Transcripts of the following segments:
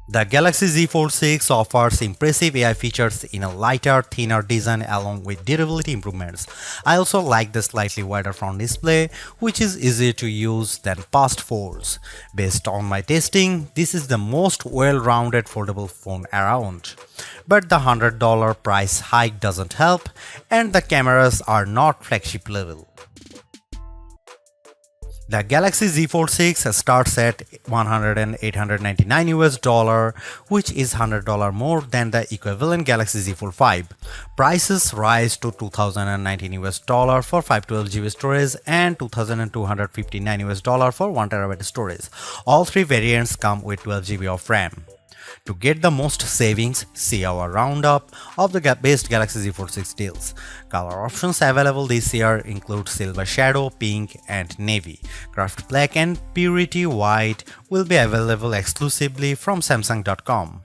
The Galaxy Z Fold 6 offers impressive AI features in a lighter, thinner design along with durability improvements. I also like the slightly wider front display, which is easier to use than past folds. Based on my testing, this is the most well-rounded foldable phone around. But the $100 price hike doesn't help, and the cameras are not flagship level. The Galaxy Z Fold 6 starts at $899 US, which is $100 more than the equivalent Galaxy Z Fold 5. Prices rise to $2019 US for 512 GB storage and $2259 US for 1 TB storage. All three variants come with 12 GB of RAM. To get the most savings, see our roundup of the best Galaxy Z Fold 6 deals. Color options available this year include Silver Shadow, Pink, and Navy. Craft Black and Purity White will be available exclusively from Samsung.com.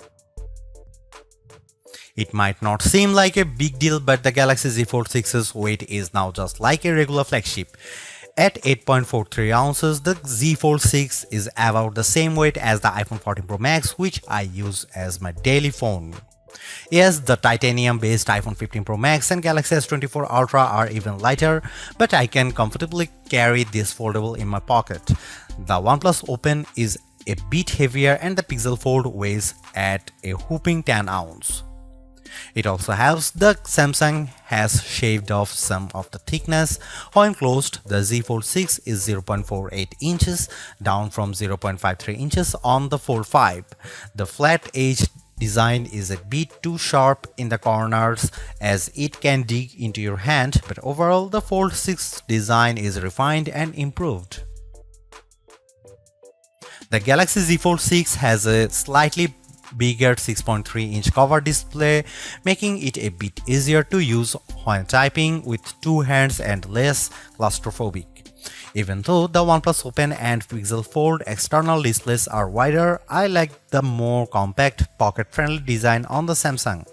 It might not seem like a big deal, but the Galaxy Z Fold 6's weight is now just like a regular flagship. At 8.43 ounces, the Z Fold 6 is about the same weight as the iPhone 14 Pro Max, which I use as my daily phone. Yes, the titanium-based iPhone 15 Pro Max and Galaxy S24 Ultra are even lighter, but I can comfortably carry this foldable in my pocket. The OnePlus Open is a bit heavier and the Pixel Fold weighs at a whopping 10 ounces. It also helps that Samsung has shaved off some of the thickness. When closed, the Z Fold 6 is 0.48 inches, down from 0.53 inches on the Fold 5. The flat edge design is a bit too sharp in the corners as it can dig into your hand, but overall the Fold 6 design is refined and improved. The Galaxy Z Fold 6 has a slightly bigger 6.3-inch cover display, making it a bit easier to use when typing with two hands and less claustrophobic. Even though the OnePlus Open and Pixel Fold external displays are wider, I like the more compact, pocket-friendly design on the Samsung.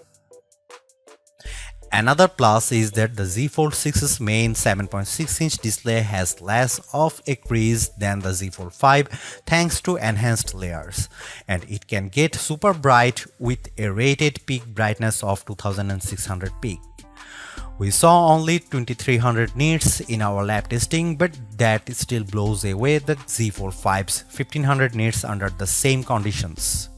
Another plus is that the Z Fold 6's main 7.6-inch display has less of a crease than the Z Fold 5 thanks to enhanced layers, and it can get super bright with a rated peak brightness of 2600 peak. We saw only 2300 nits in our lab testing, but that still blows away the Z Fold 5's 1500 nits under the same conditions.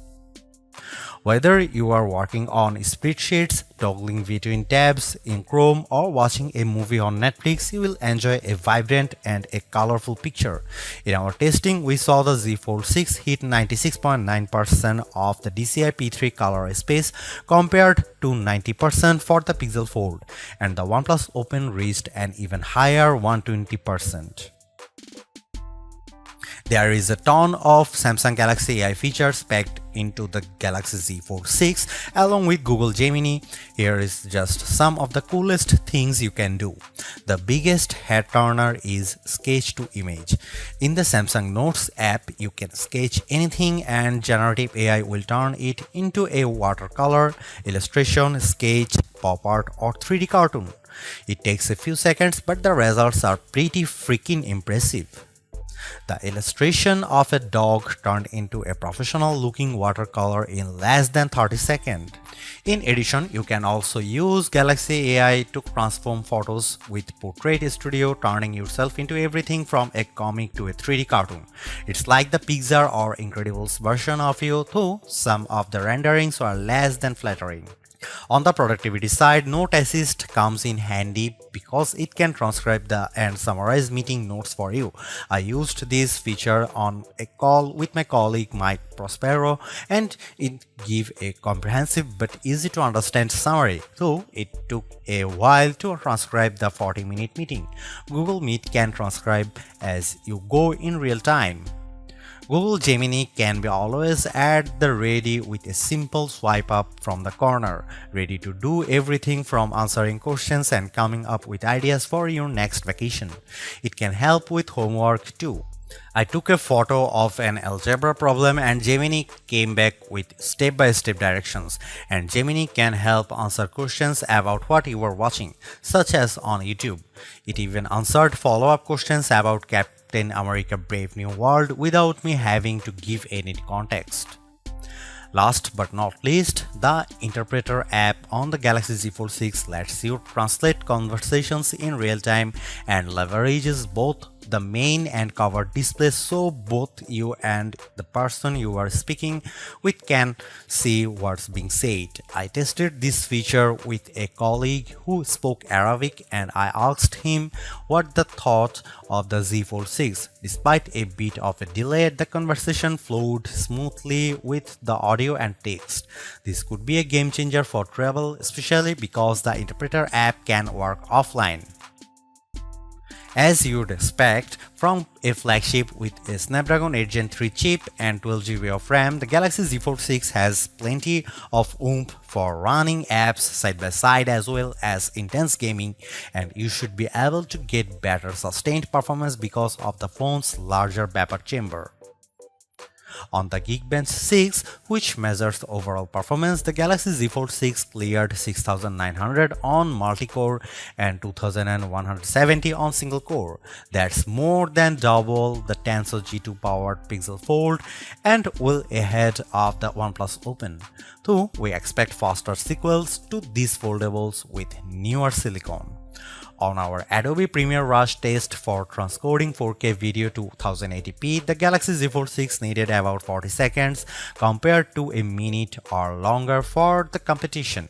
Whether you are working on spreadsheets, toggling between tabs in Chrome, or watching a movie on Netflix, you will enjoy a vibrant and a colorful picture. In our testing, we saw the Z Fold 6 hit 96.9% of the DCI P3 color space compared to 90% for the Pixel Fold, and the OnePlus Open reached an even higher 120%. There is a ton of Samsung Galaxy AI features packed into the Galaxy Z Fold 6 along with Google Gemini. Here is just some of the coolest things you can do. The biggest head turner is sketch to image. In the Samsung Notes app, you can sketch anything and generative AI will turn it into a watercolor, illustration, sketch, pop art or 3D cartoon. It takes a few seconds, but the results are pretty freaking impressive. The illustration of a dog turned into a professional-looking watercolor in less than 30 seconds. In addition, you can also use Galaxy AI to transform photos with Portrait Studio, turning yourself into everything from a comic to a 3D cartoon. It's like the Pixar or Incredibles version of you, though some of the renderings are less than flattering. On the productivity side, Note Assist comes in handy because it can transcribe and summarize meeting notes for you. I used this feature on a call with my colleague Mike Prospero, and it gave a comprehensive but easy to understand summary, though it took a while to transcribe the 40-minute meeting. Google Meet can transcribe as you go in real time. Google Gemini can be always at the ready with a simple swipe up from the corner, ready to do everything from answering questions and coming up with ideas for your next vacation. It can help with homework too. I took a photo of an algebra problem and Gemini came back with step-by-step directions, and Gemini can help answer questions about what you were watching, such as on YouTube. It even answered follow-up questions about Captain America Brave New World without me having to give any context. Last but not least, the Interpreter app on the Galaxy Z Fold 6 lets you translate conversations in real time and leverages both the main and cover displays so both you and the person you are speaking with can see what's being said. I tested this feature with a colleague who spoke Arabic and I asked him what the thought of the Z Fold 6. Despite a bit of a delay, the conversation flowed smoothly with the audio and text. This could be a game changer for travel, especially because the Interpreter app can work offline. As you'd expect from a flagship with a Snapdragon 8 Gen 3 chip and 12GB of RAM, the Galaxy Z Fold 6 has plenty of oomph for running apps side by side as well as intense gaming, and you should be able to get better sustained performance because of the phone's larger vapor chamber. On the Geekbench 6, which measures overall performance, the Galaxy Z Fold 6 cleared 6900 on multi-core and 2170 on single-core. That's more than double the Tensor G2 powered Pixel Fold and well ahead of the OnePlus Open. Though we expect faster sequels to these foldables with newer silicon. On our Adobe Premiere Rush test for transcoding 4K video to 1080p, the Galaxy Z Fold 6 needed about 40 seconds compared to a minute or longer for the competition.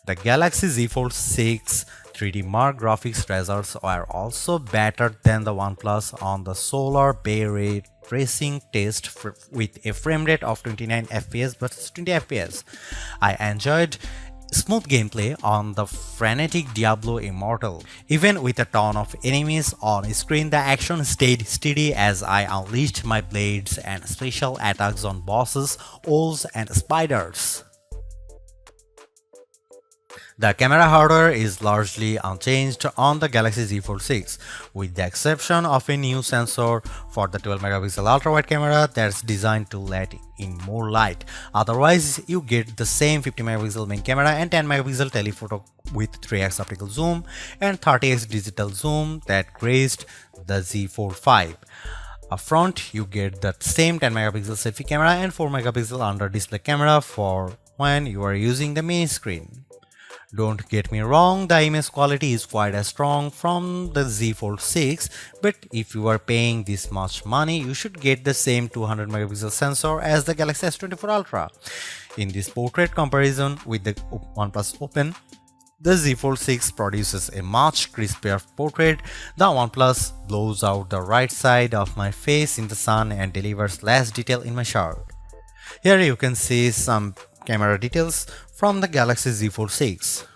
The Galaxy Z Fold 6 3D Mark graphics results are also better than the OnePlus on the Solar Bay Ray tracing test with a frame rate of 29 fps versus 20 fps. I enjoyed smooth gameplay on the frenetic Diablo Immortal. Even with a ton of enemies on screen, the action stayed steady as I unleashed my blades and special attacks on bosses, owls and spiders. The camera hardware is largely unchanged on the Galaxy Z Fold 6, with the exception of a new sensor for the 12MP ultra-wide camera that's designed to let in more light. Otherwise, you get the same 50MP main camera and 10MP telephoto with 3x optical zoom and 30x digital zoom that graced the Z Fold 5. Up front, you get the same 10MP selfie camera and 4MP under-display camera for when you are using the main screen. Don't get me wrong, the image quality is quite as strong from the Z Fold 6, but if you are paying this much money, you should get the same 200MP sensor as the Galaxy S24 Ultra. In this portrait comparison with the OnePlus Open, the Z Fold 6 produces a much crispier portrait. The OnePlus blows out the right side of my face in the sun and delivers less detail in my shirt. Here you can see some camera details from the Galaxy Z Fold 6.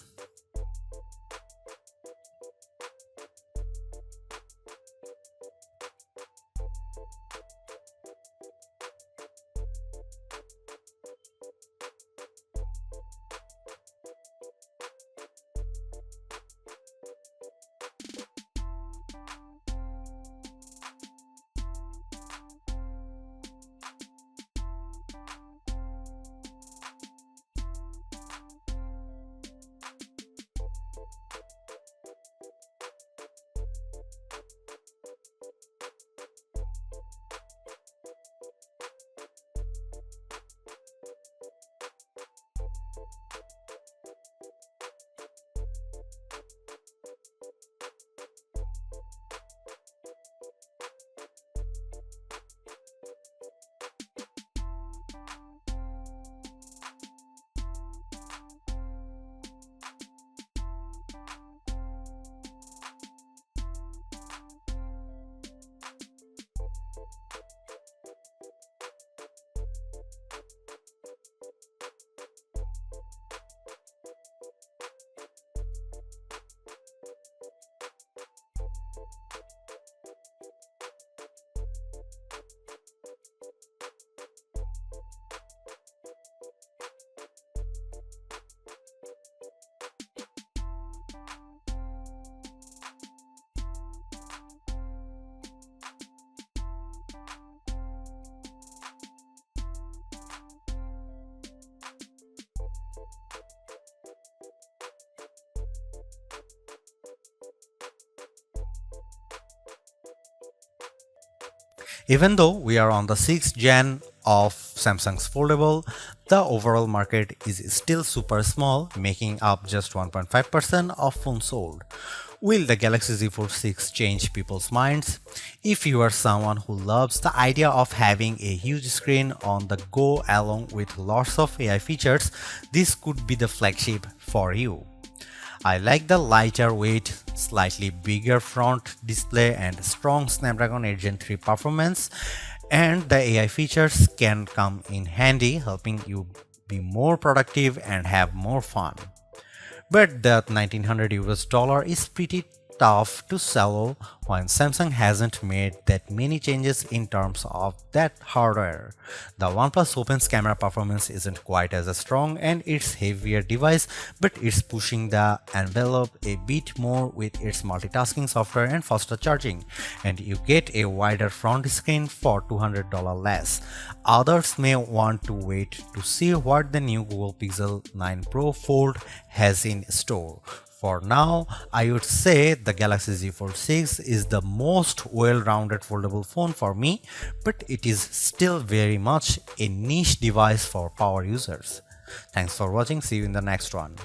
Even though we are on the 6th gen of Samsung's foldable, the overall market is still super small, making up just 1.5% of phones sold. Will the Galaxy Z Fold 6 change people's minds? If you are someone who loves the idea of having a huge screen on the go along with lots of AI features, this could be the flagship for you. I like the lighter weight, slightly bigger front display and strong Snapdragon 8 Gen 3 performance, and the AI features can come in handy, helping you be more productive and have more fun. But that 1900 US dollar is pretty tough to swallow when Samsung hasn't made that many changes in terms of that hardware. The OnePlus Open's camera performance isn't quite as strong and it's heavier device, but it's pushing the envelope a bit more with its multitasking software and faster charging, and you get a wider front screen for $200 less. Others may want to wait to see what the new Google Pixel 9 Pro Fold has in store. For now, I would say the Galaxy Z Fold 6 is the most well-rounded foldable phone for me, but it is still very much a niche device for power users. Thanks for watching, see you in the next one.